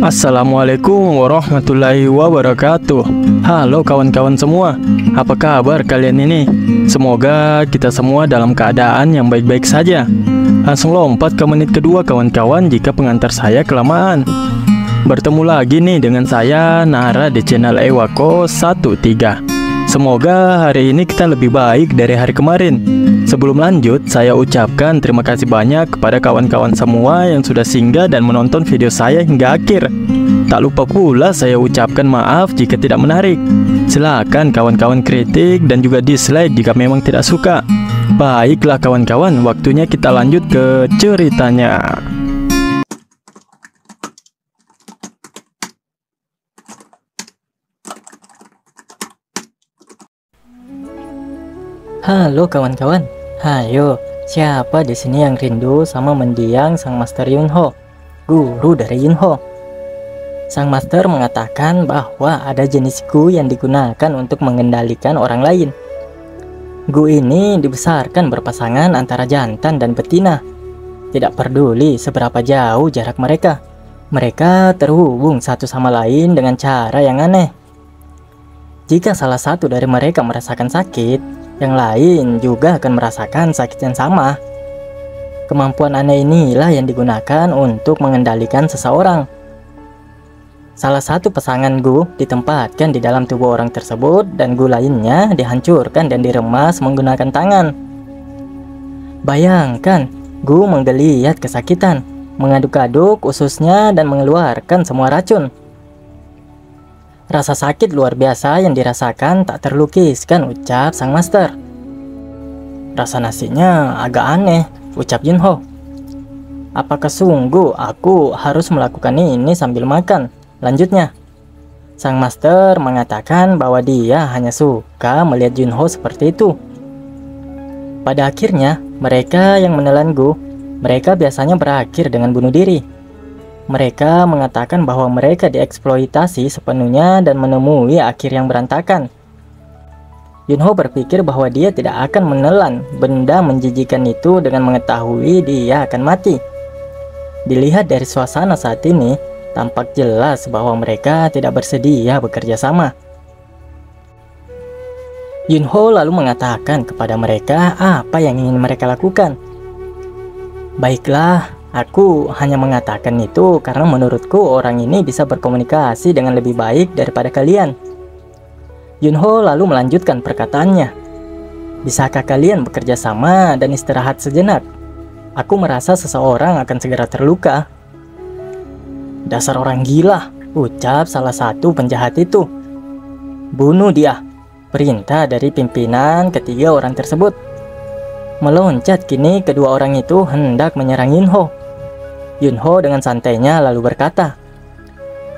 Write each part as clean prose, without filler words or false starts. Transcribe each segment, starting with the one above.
Assalamualaikum warahmatullahi wabarakatuh. Halo kawan-kawan semua, apa kabar kalian ini? Semoga kita semua dalam keadaan yang baik-baik saja. Langsung lompat ke menit kedua kawan-kawan jika pengantar saya kelamaan. Bertemu lagi nih dengan saya Nara di channel Ewako 13. Semoga hari ini kita lebih baik dari hari kemarin. Sebelum lanjut, saya ucapkan terima kasih banyak kepada kawan-kawan semua yang sudah singgah dan menonton video saya hingga akhir. Tak lupa pula saya ucapkan maaf jika tidak menarik. Silakan kawan-kawan kritik dan juga dislike jika memang tidak suka. Baiklah kawan-kawan, waktunya kita lanjut ke ceritanya. Halo kawan-kawan, hayo, siapa di sini yang rindu sama mendiang sang Master Yunho, guru dari Yunho? Sang Master mengatakan bahwa ada jenis Gu yang digunakan untuk mengendalikan orang lain. Gu ini dibesarkan berpasangan antara jantan dan betina. Tidak peduli seberapa jauh jarak mereka, mereka terhubung satu sama lain dengan cara yang aneh. Jika salah satu dari mereka merasakan sakit, yang lain juga akan merasakan sakit yang sama. Kemampuan aneh inilah yang digunakan untuk mengendalikan seseorang. Salah satu pasangan Gu ditempatkan di dalam tubuh orang tersebut dan Gu lainnya dihancurkan dan diremas menggunakan tangan. Bayangkan, Gu menggeliat kesakitan, mengaduk-aduk ususnya dan mengeluarkan semua racun. Rasa sakit luar biasa yang dirasakan tak terlukiskan, ucap sang Master. Rasa nasinya agak aneh, ucap Yunho. Apakah sungguh aku harus melakukan ini sambil makan? Lanjutnya, sang Master mengatakan bahwa dia hanya suka melihat Yunho seperti itu. Pada akhirnya, mereka yang menelan Gu, mereka biasanya berakhir dengan bunuh diri. Mereka mengatakan bahwa mereka dieksploitasi sepenuhnya dan menemui akhir yang berantakan. Yunho berpikir bahwa dia tidak akan menelan benda menjijikan itu dengan mengetahui dia akan mati. Dilihat dari suasana saat ini, tampak jelas bahwa mereka tidak bersedia bekerja sama. Yunho lalu mengatakan kepada mereka apa yang ingin mereka lakukan. Baiklah, aku hanya mengatakan itu karena menurutku orang ini bisa berkomunikasi dengan lebih baik daripada kalian. Yunho lalu melanjutkan perkataannya. Bisakah kalian bekerja sama dan istirahat sejenak? Aku merasa seseorang akan segera terluka. Dasar orang gila, ucap salah satu penjahat itu. Bunuh dia, perintah dari pimpinan ketiga orang tersebut. Meloncat kini kedua orang itu hendak menyerang Yunho. Yunho dengan santainya lalu berkata,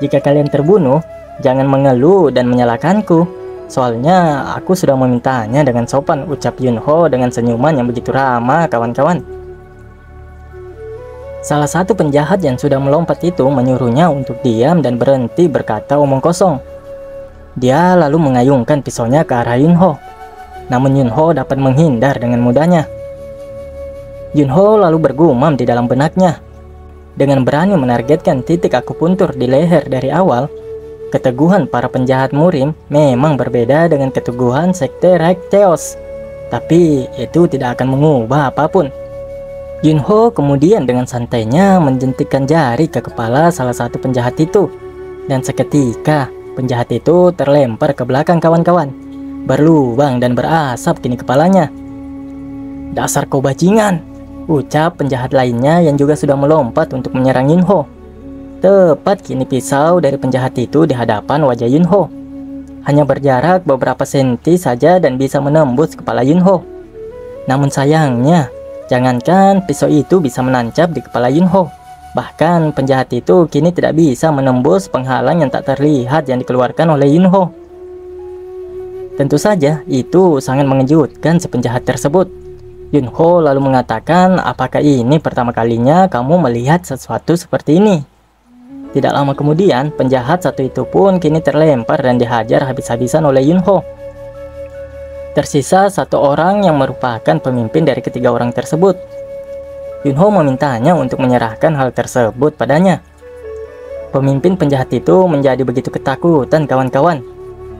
jika kalian terbunuh, jangan mengeluh dan menyalahkanku. Soalnya aku sudah memintanya dengan sopan, ucap Yunho dengan senyuman yang begitu ramah kawan-kawan. Salah satu penjahat yang sudah melompat itu menyuruhnya untuk diam dan berhenti berkata omong kosong. Dia lalu mengayunkan pisaunya ke arah Yunho. Namun Yunho dapat menghindar dengan mudahnya. Yunho lalu bergumam di dalam benaknya. Dengan berani menargetkan titik akupuntur di leher dari awal, keteguhan para penjahat murim memang berbeda dengan keteguhan sekte Rakteos. Tapi itu tidak akan mengubah apapun. Yunho kemudian dengan santainya menjentikkan jari ke kepala salah satu penjahat itu. Dan seketika penjahat itu terlempar ke belakang kawan-kawan. Berlubang dan berasap kini kepalanya. Dasar kau bajingan, ucap penjahat lainnya yang juga sudah melompat untuk menyerang Yunho. Tepat kini pisau dari penjahat itu di hadapan wajah Yunho. Hanya berjarak beberapa senti saja dan bisa menembus kepala Yunho. Namun sayangnya, jangankan pisau itu bisa menancap di kepala Yunho, bahkan penjahat itu kini tidak bisa menembus penghalang yang tak terlihat yang dikeluarkan oleh Yunho. Tentu saja itu sangat mengejutkan si penjahat tersebut. Yunho lalu mengatakan, apakah ini pertama kalinya kamu melihat sesuatu seperti ini? Tidak lama kemudian, penjahat satu itu pun kini terlempar dan dihajar habis-habisan oleh Yunho. Tersisa satu orang yang merupakan pemimpin dari ketiga orang tersebut. Yunho memintanya untuk menyerahkan hal tersebut padanya. Pemimpin penjahat itu menjadi begitu ketakutan kawan-kawan.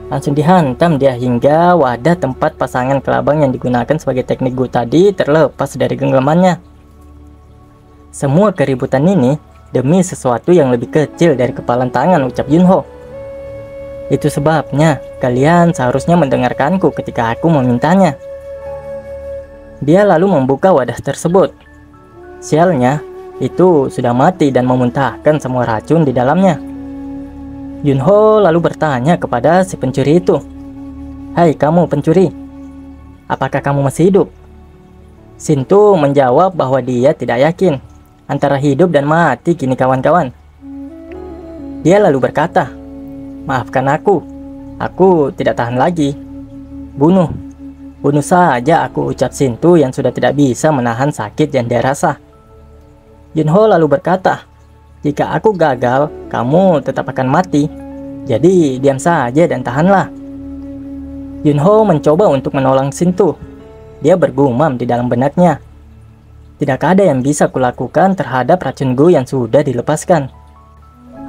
Langsung dihantam dia hingga wadah tempat pasangan kelabang yang digunakan sebagai teknik Gu tadi terlepas dari genggamannya. Semua keributan ini demi sesuatu yang lebih kecil dari kepalan tangan, ucap Yunho. Itu sebabnya kalian seharusnya mendengarkanku ketika aku memintanya. Dia lalu membuka wadah tersebut. Sialnya, itu sudah mati dan memuntahkan semua racun di dalamnya. Yunho lalu bertanya kepada si pencuri itu, "Hai kamu pencuri, apakah kamu masih hidup?" Sintu menjawab bahwa dia tidak yakin antara hidup dan mati kini kawan-kawan. Dia lalu berkata, "Maafkan aku tidak tahan lagi. Bunuh saja aku," ucap Sintu yang sudah tidak bisa menahan sakit yang dia rasa. Yunho lalu berkata, "Jika aku gagal, kamu tetap akan mati. Jadi diam saja dan tahanlah." Yunho mencoba untuk menolong Sintu. Dia bergumam di dalam benaknya, "Tidak ada yang bisa kulakukan terhadap racun Gu yang sudah dilepaskan.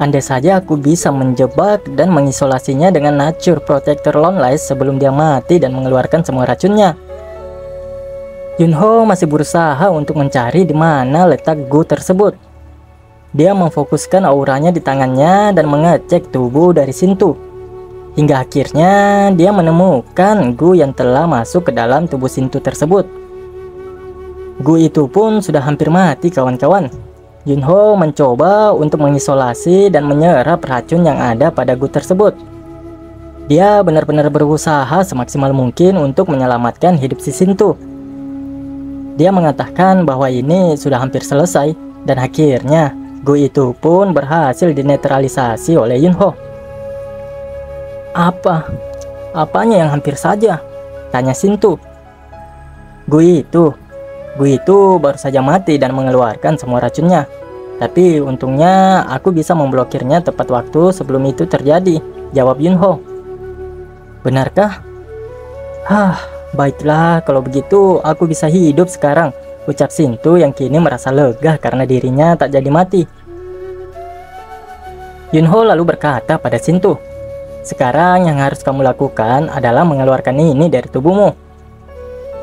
Andai saja aku bisa menjebak dan mengisolasinya dengan Nature Protector Lonelies sebelum dia mati dan mengeluarkan semua racunnya." Yunho masih berusaha untuk mencari di mana letak Gu tersebut. Dia memfokuskan auranya di tangannya dan mengecek tubuh dari Sintu. Hingga akhirnya dia menemukan Gu yang telah masuk ke dalam tubuh Sintu tersebut. Gu itu pun sudah hampir mati kawan-kawan. Yunho mencoba untuk mengisolasi dan menyerap racun yang ada pada Gu tersebut. Dia benar-benar berusaha semaksimal mungkin untuk menyelamatkan hidup si Sintu. Dia mengatakan bahwa ini sudah hampir selesai dan akhirnya Gu itu pun berhasil dinetralisasi oleh Yunho. Apanya yang hampir saja?" tanya Sintu. Gu itu baru saja mati dan mengeluarkan semua racunnya. Tapi untungnya aku bisa memblokirnya tepat waktu sebelum itu terjadi, jawab Yunho. "Benarkah? Baiklah, kalau begitu aku bisa hidup sekarang," ucap Sintu yang kini merasa lega karena dirinya tak jadi mati. Yunho lalu berkata pada Sintu, "Sekarang yang harus kamu lakukan adalah mengeluarkan ini dari tubuhmu."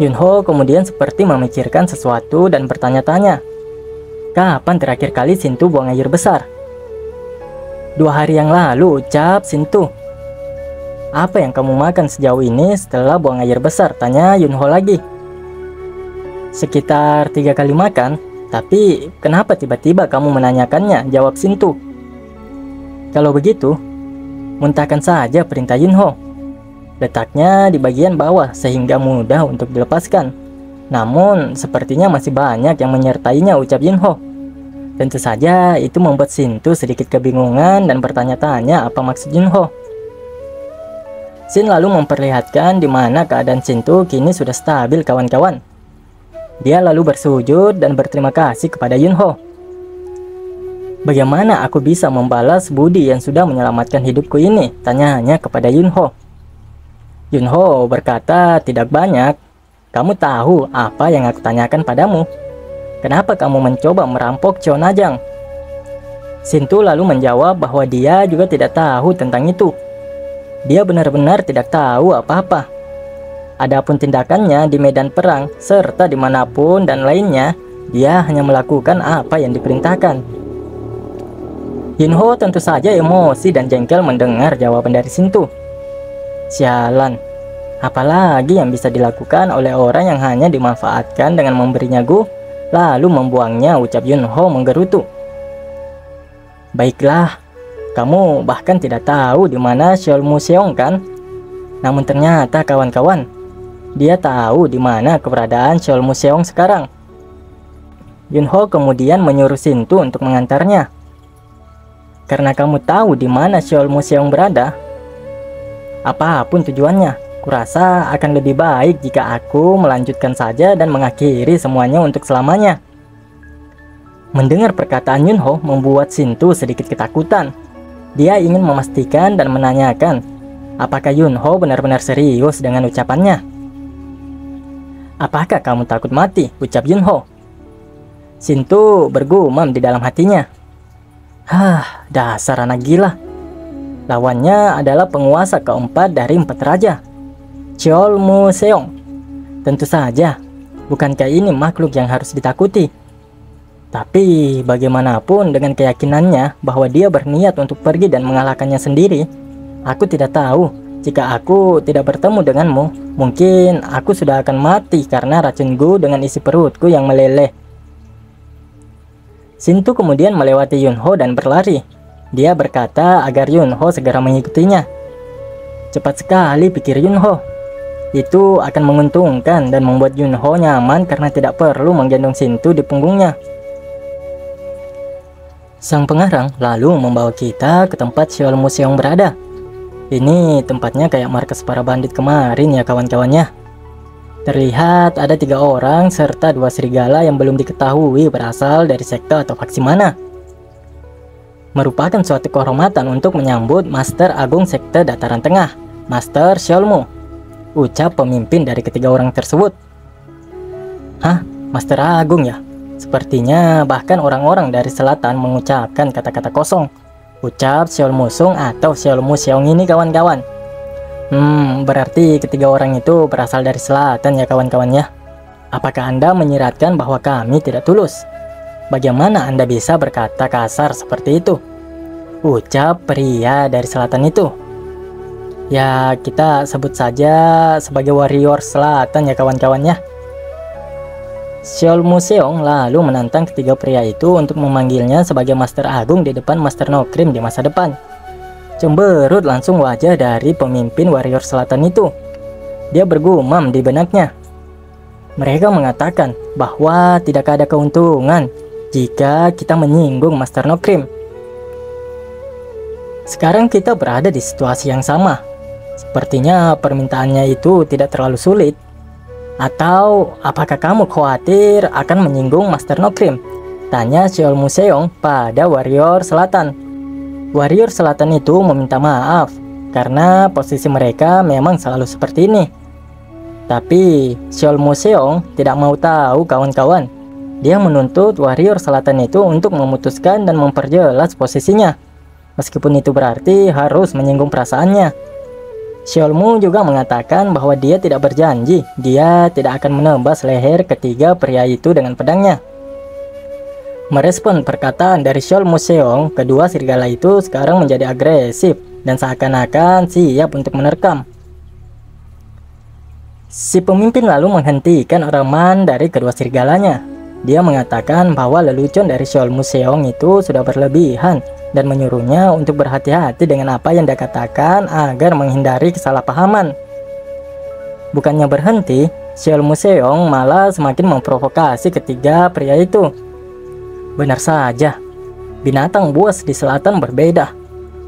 Yunho kemudian seperti memikirkan sesuatu dan bertanya-tanya, "Kapan terakhir kali Sintu buang air besar?" 2 hari yang lalu, ucap Sintu. "Apa yang kamu makan sejauh ini setelah buang air besar?" tanya Yunho lagi. "Sekitar 3 kali makan, tapi kenapa tiba-tiba kamu menanyakannya?" jawab Sintu. "Kalau begitu, muntahkan saja," perintah Yunho. "Letaknya di bagian bawah sehingga mudah untuk dilepaskan. Namun sepertinya masih banyak yang menyertainya," ucap Yunho. Tentu saja itu membuat Sintu sedikit kebingungan dan bertanya-tanya apa maksud Yunho. Sin lalu memperlihatkan di mana keadaan Sintu kini sudah stabil kawan-kawan. Dia lalu bersujud dan berterima kasih kepada Yunho. "Bagaimana aku bisa membalas budi yang sudah menyelamatkan hidupku ini?" tanyanya kepada Yunho. Yunho berkata, "Tidak banyak. Kamu tahu apa yang aku tanyakan padamu? Kenapa kamu mencoba merampok Cheonajang?" Sintu lalu menjawab bahwa dia juga tidak tahu tentang itu. Dia benar-benar tidak tahu apa-apa. Adapun tindakannya di medan perang serta dimanapun dan lainnya, dia hanya melakukan apa yang diperintahkan. Yunho tentu saja emosi dan jengkel mendengar jawaban dari Sintu. Sialan, apalagi yang bisa dilakukan oleh orang yang hanya dimanfaatkan dengan memberinya Gu, lalu membuangnya, ucap Yunho menggerutu. "Baiklah, kamu bahkan tidak tahu di mana Seol Museong kan? Namun ternyata kawan-kawan, dia tahu di mana keberadaan Seol Museong sekarang." Yunho kemudian menyuruh Sintu untuk mengantarnya. "Karena kamu tahu di mana Seol Museong berada, apapun tujuannya, kurasa akan lebih baik jika aku melanjutkan saja dan mengakhiri semuanya untuk selamanya." Mendengar perkataan Yunho membuat Sintu sedikit ketakutan. Dia ingin memastikan dan menanyakan apakah Yunho benar-benar serius dengan ucapannya. Apakah kamu takut mati? Ucap Yunho. Sintu bergumam di dalam hatinya. Dasar anak gila. Lawannya adalah penguasa keempat dari 4 raja, Cheol Mu Seong. Tentu saja, bukankah ini makhluk yang harus ditakuti? Tapi bagaimanapun dengan keyakinannya bahwa dia berniat untuk pergi dan mengalahkannya sendiri, aku tidak tahu jika aku tidak bertemu denganmu, mungkin aku sudah akan mati karena racunku dengan isi perutku yang meleleh. Sintu kemudian melewati Yunho dan berlari. Dia berkata agar Yunho segera mengikutinya. Cepat sekali, pikir Yunho. Itu akan menguntungkan dan membuat Yunho nyaman karena tidak perlu menggendong Sintu di punggungnya. Sang pengarang lalu membawa kita ke tempat Cheol Mu Seong berada. Ini tempatnya kayak markas para bandit kemarin ya kawan-kawannya. Terlihat ada 3 orang serta 2 serigala yang belum diketahui berasal dari sekte atau faksi mana. Merupakan suatu kehormatan untuk menyambut Master Agung Sekte Dataran Tengah, Master Cheol Mu, ucap pemimpin dari ketiga orang tersebut. Hah? Master Agung ya? Sepertinya bahkan orang-orang dari selatan mengucapkan kata-kata kosong, ucap Cheol Mu Sung atau Cheol Mu Seong ini kawan-kawan. Berarti ketiga orang itu berasal dari selatan ya kawan-kawannya. Apakah Anda menyiratkan bahwa kami tidak tulus? Bagaimana Anda bisa berkata kasar seperti itu? Ucap pria dari selatan itu. Ya, kita sebut saja sebagai warrior selatan ya kawan-kawannya. Cheol Mu Seong lalu menantang ketiga pria itu untuk memanggilnya sebagai Master Agung di depan Master Nokrim di masa depan. Cemberut langsung wajah dari pemimpin warrior selatan itu. Dia bergumam di benaknya. Mereka mengatakan bahwa tidak ada keuntungan jika kita menyinggung Master Nokrim. Sekarang kita berada di situasi yang sama. Sepertinya permintaannya itu tidak terlalu sulit. Atau apakah kamu khawatir akan menyinggung Master Nokrim? Tanya Cheol Mu Seong pada warrior selatan. Warrior selatan itu meminta maaf karena posisi mereka memang selalu seperti ini. Tapi Cheol Mu Seong tidak mau tahu kawan-kawan. Dia menuntut warrior selatan itu untuk memutuskan dan memperjelas posisinya. Meskipun itu berarti harus menyinggung perasaannya. Cheol Mu juga mengatakan bahwa dia tidak berjanji dia tidak akan menebas leher ketiga pria itu dengan pedangnya. Merespon perkataan dari Cheol Mu Seong, kedua serigala itu sekarang menjadi agresif dan seakan-akan siap untuk menerkam. Si pemimpin lalu menghentikan remahan dari kedua serigalanya. Dia mengatakan bahwa lelucon dari Cheol Mu Seong itu sudah berlebihan dan menyuruhnya untuk berhati-hati dengan apa yang dia katakan agar menghindari kesalahpahaman. Bukannya berhenti, Cheol Mu Seong malah semakin memprovokasi ketiga pria itu. Benar saja, binatang buas di selatan berbeda.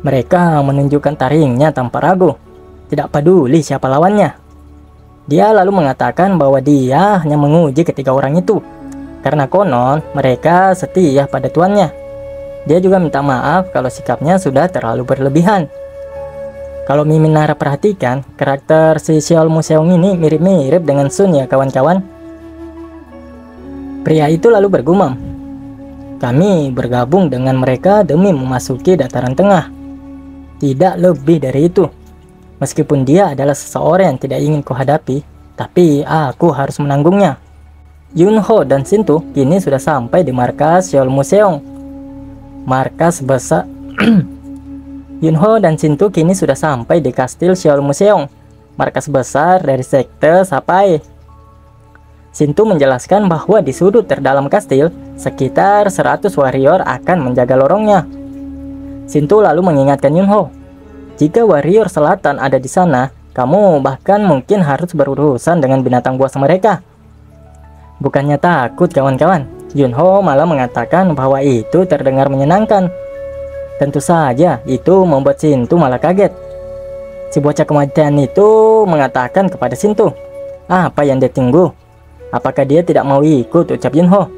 Mereka menunjukkan taringnya tanpa ragu, tidak peduli siapa lawannya. Dia lalu mengatakan bahwa dia hanya menguji ketiga orang itu, karena konon mereka setia pada tuannya. Dia juga minta maaf kalau sikapnya sudah terlalu berlebihan. Kalau Mimin Nara perhatikan, karakter si Cheol Mu Seong ini mirip-mirip dengan Sun ya kawan-kawan. Pria itu lalu bergumam, kami bergabung dengan mereka demi memasuki dataran tengah. Tidak lebih dari itu. Meskipun dia adalah seseorang yang tidak ingin kuhadapi, tapi aku harus menanggungnya. Yunho dan Sintu kini sudah sampai di markas Cheol Mu Seong. Markas besar Yunho dan Sintu kini sudah sampai di kastil Cheol Mu Seong, markas besar dari sekte Sapai. Sintu menjelaskan bahwa di sudut terdalam kastil, sekitar 100 warrior akan menjaga lorongnya. Sintu lalu mengingatkan Yunho, jika warrior selatan ada di sana, kamu bahkan mungkin harus berurusan dengan binatang buas mereka. Bukannya takut kawan-kawan, Yunho malah mengatakan bahwa itu terdengar menyenangkan. Tentu saja itu membuat Sintu malah kaget. Si bocah kematian itu mengatakan kepada Sintu, apa yang dia tunggu? Apakah dia tidak mau ikut, ucap Yunho.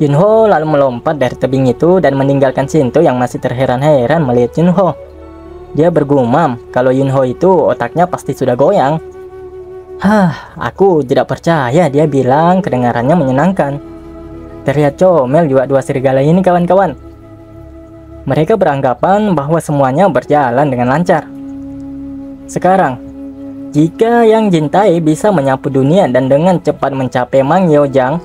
Yunho lalu melompat dari tebing itu dan meninggalkan Sintu yang masih terheran-heran melihat Yunho. Dia bergumam kalau Yunho itu otaknya pasti sudah goyang. Aku tidak percaya dia bilang kedengarannya menyenangkan. Terlihat comel juga dua serigala ini kawan-kawan. Mereka beranggapan bahwa semuanya berjalan dengan lancar. Sekarang, jika Yang Jintai bisa menyapu dunia dan dengan cepat mencapai Mang Yaojang,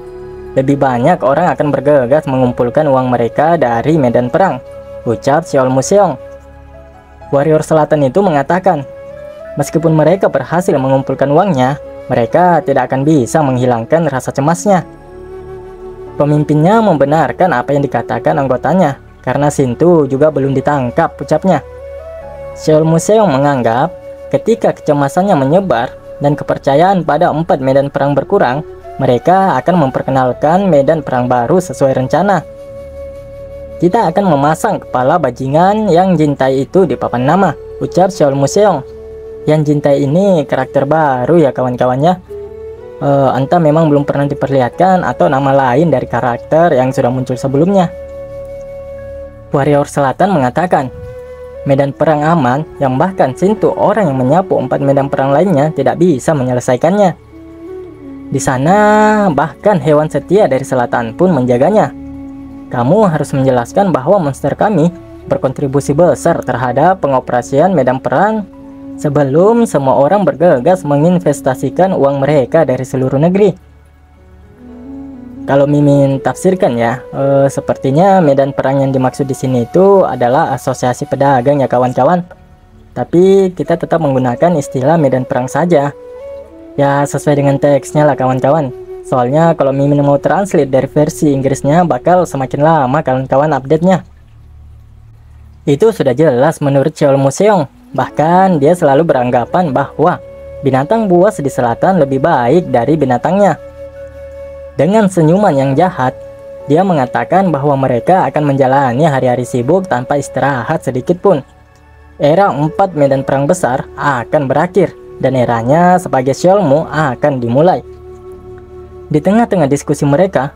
lebih banyak orang akan bergegas mengumpulkan uang mereka dari medan perang, ucap Xiao Museong. Warrior Selatan itu mengatakan, meskipun mereka berhasil mengumpulkan uangnya, mereka tidak akan bisa menghilangkan rasa cemasnya. Pemimpinnya membenarkan apa yang dikatakan anggotanya, karena Sintu juga belum ditangkap, ucapnya. Xiao Museong menganggap ketika kecemasannya menyebar dan kepercayaan pada 4 medan perang berkurang, mereka akan memperkenalkan medan perang baru sesuai rencana. Kita akan memasang kepala bajingan Yang Jintai itu di papan nama, ucap Xiao Museong. Yang Jintai ini karakter baru ya kawan-kawannya. Entah memang belum pernah diperlihatkan atau nama lain dari karakter yang sudah muncul sebelumnya. Warrior Selatan mengatakan, medan perang aman yang bahkan Sintu, orang yang menyapu 4 medan perang lainnya, tidak bisa menyelesaikannya. Di sana bahkan hewan setia dari selatan pun menjaganya. Kamu harus menjelaskan bahwa monster kami berkontribusi besar terhadap pengoperasian medan perang sebelum semua orang bergegas menginvestasikan uang mereka dari seluruh negeri. Kalau Mimin tafsirkan ya, sepertinya medan perang yang dimaksud di sini itu adalah asosiasi pedagang ya kawan-kawan. Tapi kita tetap menggunakan istilah medan perang saja. Ya sesuai dengan teksnya lah kawan-kawan. Soalnya kalau Mimin mau translate dari versi Inggrisnya bakal semakin lama kawan-kawan update-nya. Itu sudah jelas menurut Xiao Museong. Bahkan dia selalu beranggapan bahwa binatang buas di selatan lebih baik dari binatangnya. Dengan senyuman yang jahat, dia mengatakan bahwa mereka akan menjalani hari-hari sibuk tanpa istirahat sedikit pun. Era 4 medan perang besar akan berakhir dan eranya sebagai Xiaomu akan dimulai. Di tengah-tengah diskusi mereka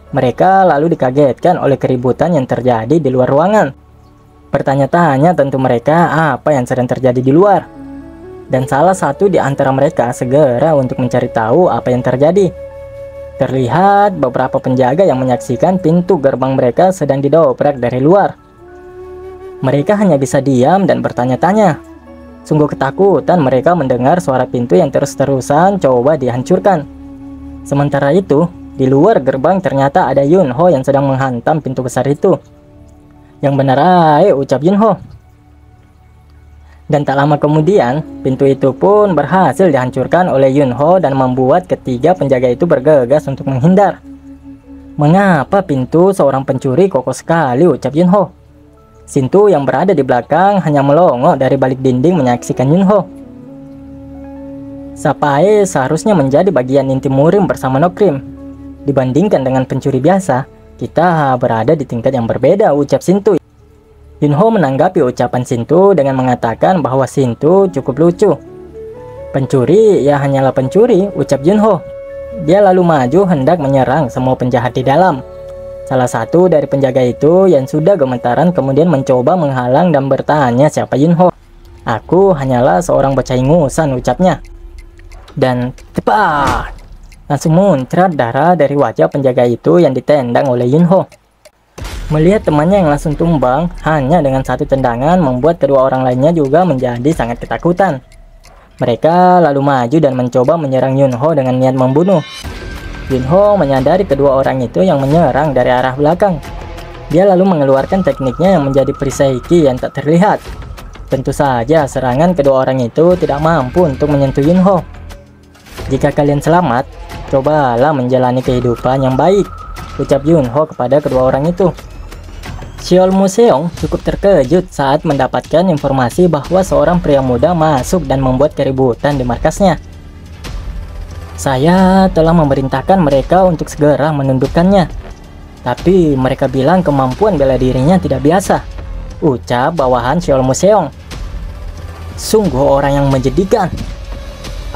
lalu dikagetkan oleh keributan yang terjadi di luar ruangan. Bertanya-tanya tentu mereka apa yang sedang terjadi di luar. Dan salah satu di antara mereka segera untuk mencari tahu apa yang terjadi. Terlihat beberapa penjaga yang menyaksikan pintu gerbang mereka sedang didobrak dari luar. Mereka hanya bisa diam dan bertanya-tanya. Sungguh ketakutan mereka mendengar suara pintu yang terus-terusan coba dihancurkan. Sementara itu, di luar gerbang ternyata ada Yunho yang sedang menghantam pintu besar itu. Yang benar ucap Yunho. Dan tak lama kemudian, pintu itu pun berhasil dihancurkan oleh Yunho dan membuat ketiga penjaga itu bergegas untuk menghindar. Mengapa pintu seorang pencuri kokoh sekali, ucap Yunho. Sintu yang berada di belakang hanya melongo dari balik dinding menyaksikan Yunho. Sapai seharusnya menjadi bagian inti murim bersama Nokrim. Dibandingkan dengan pencuri biasa, kita berada di tingkat yang berbeda, ucap Sintu. Yunho menanggapi ucapan Sintu dengan mengatakan bahwa Sintu cukup lucu. Pencuri ya hanyalah pencuri, ucap Yunho. Dia lalu maju hendak menyerang semua penjahat di dalam. Salah satu dari penjaga itu yang sudah gemetaran kemudian mencoba menghalang dan bertanya siapa Yunho. Aku hanyalah seorang bocah ingusan, ucapnya. Dan tepat, langsung muncrat darah dari wajah penjaga itu yang ditendang oleh Yunho. Melihat temannya yang langsung tumbang hanya dengan satu tendangan membuat kedua orang lainnya juga menjadi sangat ketakutan. Mereka lalu maju dan mencoba menyerang Yunho dengan niat membunuh. Yunho menyadari kedua orang itu yang menyerang dari arah belakang. Dia lalu mengeluarkan tekniknya yang menjadi perisai yang tak terlihat. Tentu saja serangan kedua orang itu tidak mampu untuk menyentuh Yunho. Jika kalian selamat, cobalah menjalani kehidupan yang baik, ucap Yunho kepada kedua orang itu. Xiao Museong cukup terkejut saat mendapatkan informasi bahwa seorang pria muda masuk dan membuat keributan di markasnya. Saya telah memerintahkan mereka untuk segera menundukkannya. Tapi mereka bilang kemampuan bela dirinya tidak biasa, ucap bawahan Xiao Museong. Sungguh orang yang menjadikan.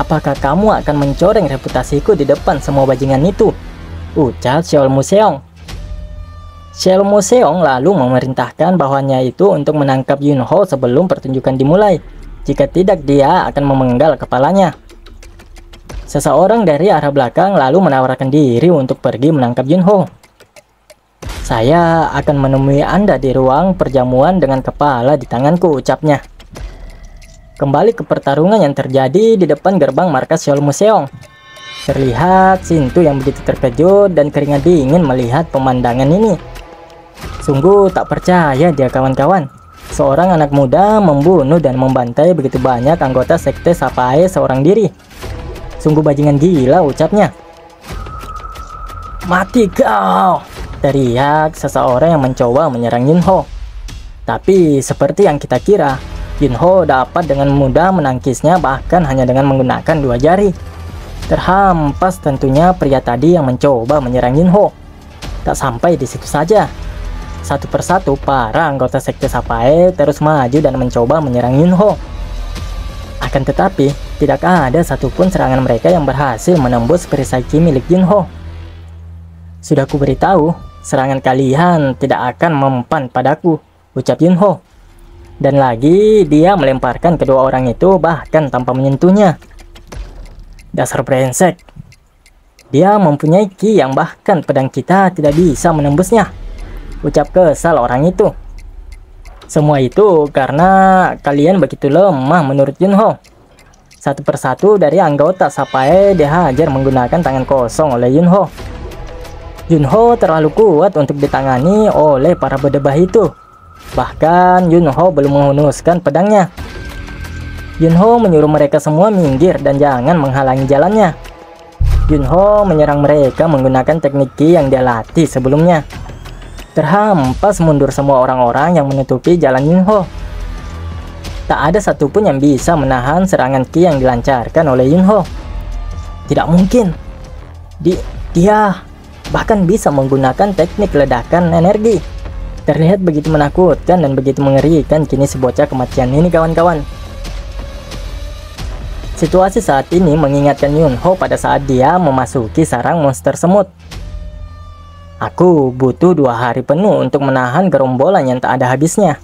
Apakah kamu akan mencoreng reputasiku di depan semua bajingan itu? Ucap Xiao Museong. Xiao Museong lalu memerintahkan bawahannya itu untuk menangkap Yunho sebelum pertunjukan dimulai. Jika tidak, dia akan memenggal kepalanya. Seseorang dari arah belakang lalu menawarkan diri untuk pergi menangkap Yunho. Saya akan menemui Anda di ruang perjamuan dengan kepala di tanganku, ucapnya. Kembali ke pertarungan yang terjadi di depan gerbang markas Seoul Museum. Terlihat Shintu yang begitu terkejut dan keringat dingin melihat pemandangan ini. Sungguh tak percaya dia, kawan-kawan. Seorang anak muda membunuh dan membantai begitu banyak anggota sekte Sapae seorang diri. Sungguh bajingan gila, ucapnya. Mati kau! Teriak seseorang yang mencoba menyerang Yunho. Tapi seperti yang kita kira, Yunho dapat dengan mudah menangkisnya, bahkan hanya dengan menggunakan 2 jari. Terhampas tentunya pria tadi yang mencoba menyerang Yunho. Tak sampai di situ saja. Satu persatu para anggota sekte Sapae terus maju dan mencoba menyerang Yunho. Akan tetapi, tidak ada satupun serangan mereka yang berhasil menembus perisai ki milik Yunho. Sudah ku beritahu, serangan kalian tidak akan mempan padaku, ucap Yunho. Dan lagi dia melemparkan kedua orang itu bahkan tanpa menyentuhnya. Dasar brengsek. Dia mempunyai ki yang bahkan pedang kita tidak bisa menembusnya, ucap kesal orang itu. Semua itu karena kalian begitu lemah menurut Yunho. Satu persatu dari anggota Sapae dihajar menggunakan tangan kosong oleh Yunho. Yunho terlalu kuat untuk ditangani oleh para berdebah itu. Bahkan Yunho belum menghunuskan pedangnya. Yunho menyuruh mereka semua minggir dan jangan menghalangi jalannya. Yunho menyerang mereka menggunakan teknik ki yang dia latih sebelumnya. Terhampas mundur semua orang-orang yang menutupi jalan Yunho. Tak ada satupun yang bisa menahan serangan ki yang dilancarkan oleh Yunho. Tidak mungkin. Dia bahkan bisa menggunakan teknik ledakan energi. Terlihat begitu menakutkan dan begitu mengerikan kini si bocah kematian ini, kawan-kawan. Situasi saat ini mengingatkan Yunho pada saat dia memasuki sarang monster semut. Aku butuh 2 hari penuh untuk menahan gerombolan yang tak ada habisnya.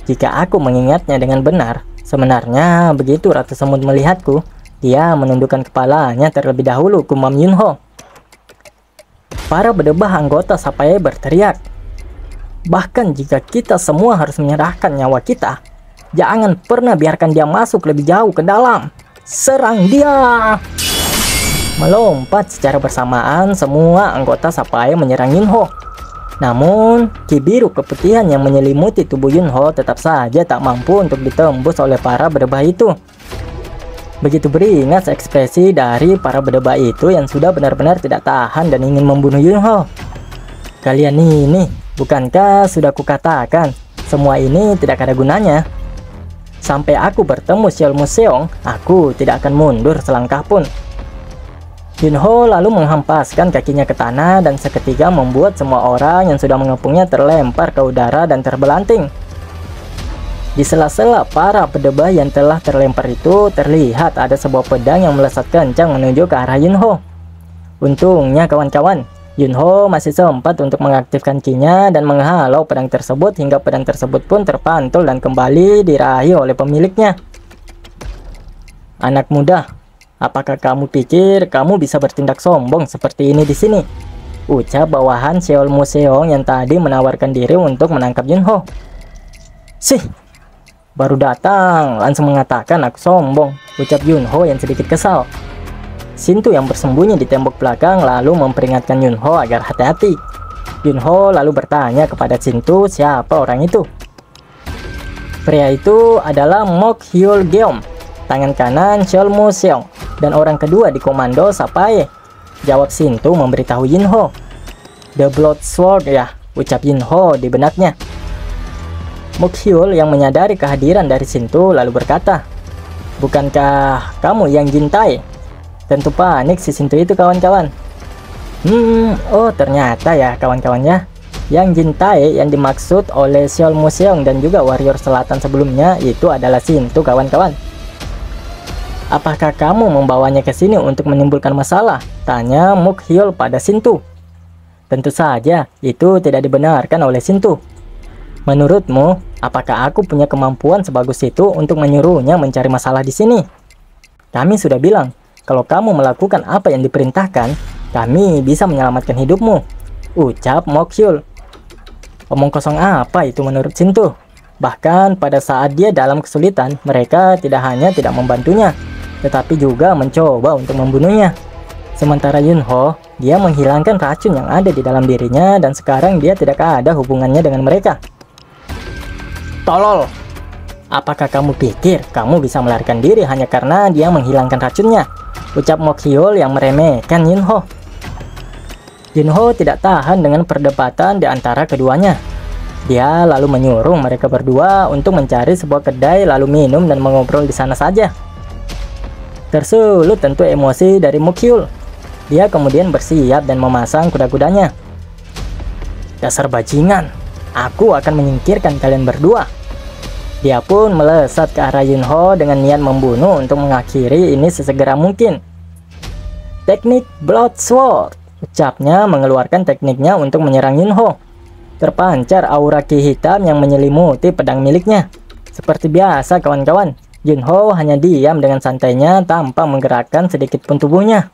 Jika aku mengingatnya dengan benar, sebenarnya begitu Ratu Semut melihatku, dia menundukkan kepalanya terlebih dahulu, gumam Yunho. Para berdebah anggota Sapae berteriak. Bahkan jika kita semua harus menyerahkan nyawa kita, jangan pernah biarkan dia masuk lebih jauh ke dalam. Serang dia! Melompat secara bersamaan, semua anggota Sapae menyerang Yunho. Namun, ki biru keputihan yang menyelimuti tubuh Yunho tetap saja tak mampu untuk ditembus oleh para berdebah itu. Begitu beringas ekspresi dari para berdebah itu yang sudah benar-benar tidak tahan dan ingin membunuh Yunho. Kalian ini, bukankah sudah kukatakan, semua ini tidak ada gunanya? Sampai aku bertemu Seoul Museum, aku tidak akan mundur selangkah pun. Yunho lalu menghempaskan kakinya ke tanah dan seketika membuat semua orang yang sudah mengepungnya terlempar ke udara dan terbelanting. Di sela-sela para berdebah yang telah terlempar itu, terlihat ada sebuah pedang yang melesat kencang menuju ke arah Yunho. Untungnya kawan-kawan, Yunho masih sempat untuk mengaktifkan ki-nya dan menghalau pedang tersebut hingga pedang tersebut pun terpantul dan kembali diraih oleh pemiliknya. Anak muda, apakah kamu pikir kamu bisa bertindak sombong seperti ini di sini? Ucap bawahan Seoul Museum yang tadi menawarkan diri untuk menangkap Yunho. Sih, baru datang langsung mengatakan aku sombong, ucap Yunho yang sedikit kesal. Shintu yang bersembunyi di tembok belakang lalu memperingatkan Yunho agar hati-hati. Yunho lalu bertanya kepada Shintu siapa orang itu. Pria itu adalah Mok Hyul Geom, tangan kanan Seoul Museum, dan orang kedua di komando Sapae, jawab Shintu memberitahu Yunho. The Blood Sword ya, ucap Yunho di benaknya. Mok Hyul yang menyadari kehadiran dari Shintu lalu berkata, bukankah kamu yang Jintai? Tentu panik si Shintu itu, kawan-kawan. Oh ternyata ya kawan-kawannya, yang Jintai yang dimaksud oleh Seoul Museum dan juga warrior selatan sebelumnya itu adalah Shintu, kawan-kawan. Apakah kamu membawanya ke sini untuk menimbulkan masalah? Tanya Mok Hyul pada Shintu. Tentu saja itu tidak dibenarkan oleh Shintu. Menurutmu, apakah aku punya kemampuan sebagus itu untuk menyuruhnya mencari masalah di sini? Kami sudah bilang, Kalau kamu melakukan apa yang diperintahkan, kami bisa menyelamatkan hidupmu, ucap Mokyul. Omong kosong apa itu menurut Shinto? Bahkan pada saat dia dalam kesulitan, mereka tidak hanya tidak membantunya, tetapi juga mencoba untuk membunuhnya. Sementara Yunho, dia menghilangkan racun yang ada di dalam dirinya dan sekarang dia tidak ada hubungannya dengan mereka. Tolol! Apakah kamu pikir kamu bisa melarikan diri hanya karena dia menghilangkan racunnya? Ucap Mokyul yang meremehkan Yunho. Yunho tidak tahan dengan perdebatan di antara keduanya. Dia lalu menyuruh mereka berdua untuk mencari sebuah kedai lalu minum dan mengobrol di sana saja. Tersulut tentu emosi dari Mokyul. Dia kemudian bersiap dan memasang kuda-kudanya. Dasar bajingan, aku akan menyingkirkan kalian berdua. Dia pun melesat ke arah Yunho dengan niat membunuh untuk mengakhiri ini sesegera mungkin. Teknik Blood Sword, ucapnya mengeluarkan tekniknya untuk menyerang Yunho. Terpancar aura ki hitam yang menyelimuti pedang miliknya. Seperti biasa kawan-kawan, Yunho hanya diam dengan santainya tanpa menggerakkan sedikit pun tubuhnya.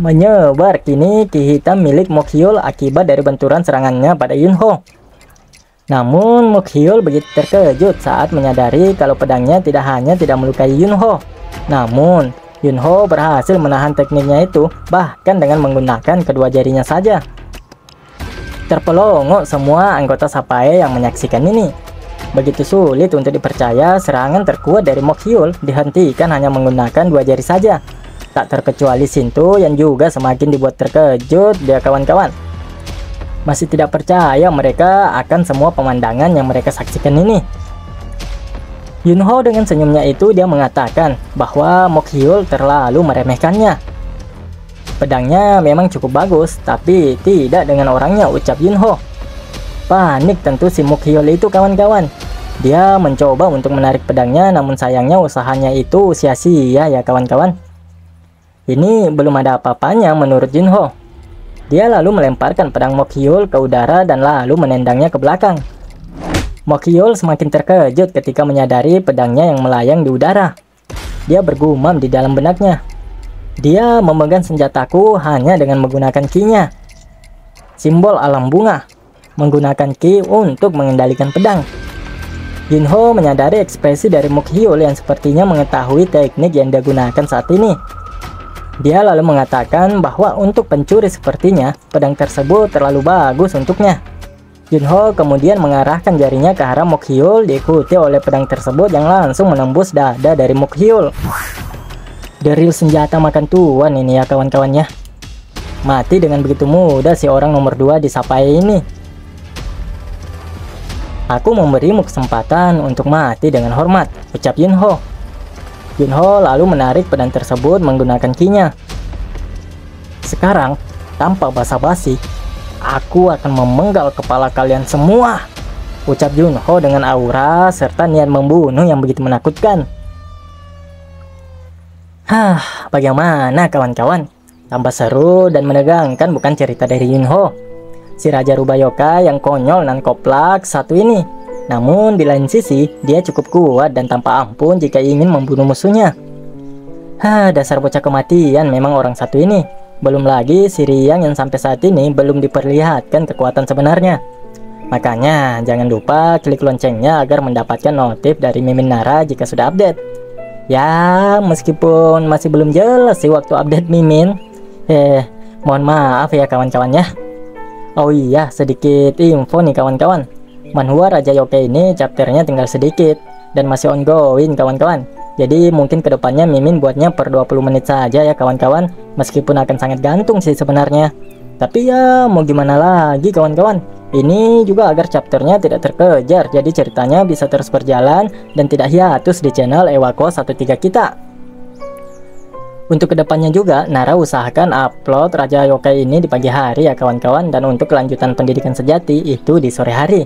Menyebar kini ki hitam milik Mokyul akibat dari benturan serangannya pada Yunho. Namun Mokyul begitu terkejut saat menyadari kalau pedangnya tidak hanya tidak melukai Yunho, namun Yunho berhasil menahan tekniknya itu bahkan dengan menggunakan kedua jarinya saja. Terpelongo semua anggota Sapae yang menyaksikan ini. Begitu sulit untuk dipercaya serangan terkuat dari Mokyul dihentikan hanya menggunakan dua jari saja. Tak terkecuali Shinto yang juga semakin dibuat terkejut dia kawan-kawan. Masih tidak percaya mereka akan semua pemandangan yang mereka saksikan ini. Yunho dengan senyumnya itu dia mengatakan bahwa Mokyul terlalu meremehkannya. Pedangnya memang cukup bagus, tapi tidak dengan orangnya, ucap Yunho. Panik tentu si Mokyul itu kawan-kawan. Dia mencoba untuk menarik pedangnya, namun sayangnya usahanya itu sia-sia ya kawan-kawan. Ini belum ada apa-apanya menurut Yunho. Dia lalu melemparkan pedang Mokyul ke udara dan lalu menendangnya ke belakang. Mokyul semakin terkejut ketika menyadari pedangnya yang melayang di udara. Dia bergumam di dalam benaknya. Dia memegang senjataku hanya dengan menggunakan ki-nya. Simbol alam bunga. Menggunakan ki untuk mengendalikan pedang. Yunho menyadari ekspresi dari Mokyul yang sepertinya mengetahui teknik yang digunakan saat ini. Dia lalu mengatakan bahwa untuk pencuri sepertinya, pedang tersebut terlalu bagus untuknya. Yunho kemudian mengarahkan jarinya ke arah Mokyul diikuti oleh pedang tersebut yang langsung menembus dada dari Mokyul. Deril senjata makan tuan ini ya kawan-kawannya. Mati dengan begitu mudah si orang nomor 2 di Sapae ini. Aku memberimu kesempatan untuk mati dengan hormat, ucap Yunho. Yunho lalu menarik pedang tersebut menggunakan ki-nya. Sekarang, tanpa basa-basi, aku akan memenggal kepala kalian semua, ucap Yunho dengan aura serta niat membunuh yang begitu menakutkan. Bagaimana kawan-kawan? Tambah seru dan menegangkan bukan cerita dari Yunho, si Raja Rubayoka yang konyol dan koplak satu ini. Namun di lain sisi, dia cukup kuat dan tanpa ampun jika ingin membunuh musuhnya. Dasar bocah kematian memang orang satu ini. Belum lagi si Riang yang sampai saat ini belum diperlihatkan kekuatan sebenarnya. Makanya jangan lupa klik loncengnya agar mendapatkan notif dari Mimin Nara jika sudah update. Ya, meskipun masih belum jelas sih waktu update Mimin. Mohon maaf ya kawan-kawannya. Oh iya, sedikit info nih kawan-kawan. Manhwa Raja Yokai ini chapternya tinggal sedikit dan masih ongoing kawan-kawan. Jadi mungkin kedepannya Mimin buatnya per 20 menit saja ya kawan-kawan. Meskipun akan sangat gantung sih sebenarnya. Tapi ya mau gimana lagi kawan-kawan. Ini juga agar chapternya tidak terkejar. Jadi ceritanya bisa terus berjalan dan tidak hiatus di channel Ewako 13 kita. Untuk kedepannya juga Nara usahakan upload Raja Yokai ini di pagi hari ya kawan-kawan. Dan untuk kelanjutan pendidikan sejati itu di sore hari.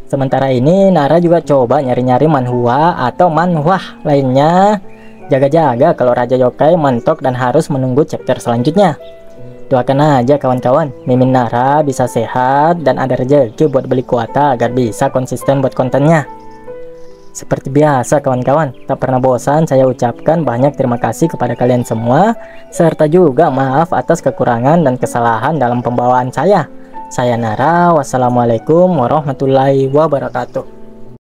Sementara ini Nara juga coba nyari-nyari manhwa atau manhwah lainnya. Jaga-jaga kalau Raja Yokai mentok dan harus menunggu chapter selanjutnya. Doakan aja kawan-kawan, Mimin Nara bisa sehat dan ada rezeki buat beli kuota agar bisa konsisten buat kontennya. Seperti biasa kawan-kawan, tak pernah bosan saya ucapkan banyak terima kasih kepada kalian semua, serta juga maaf atas kekurangan dan kesalahan dalam pembawaan saya. Saya Nara, wassalamualaikum warahmatullahi wabarakatuh.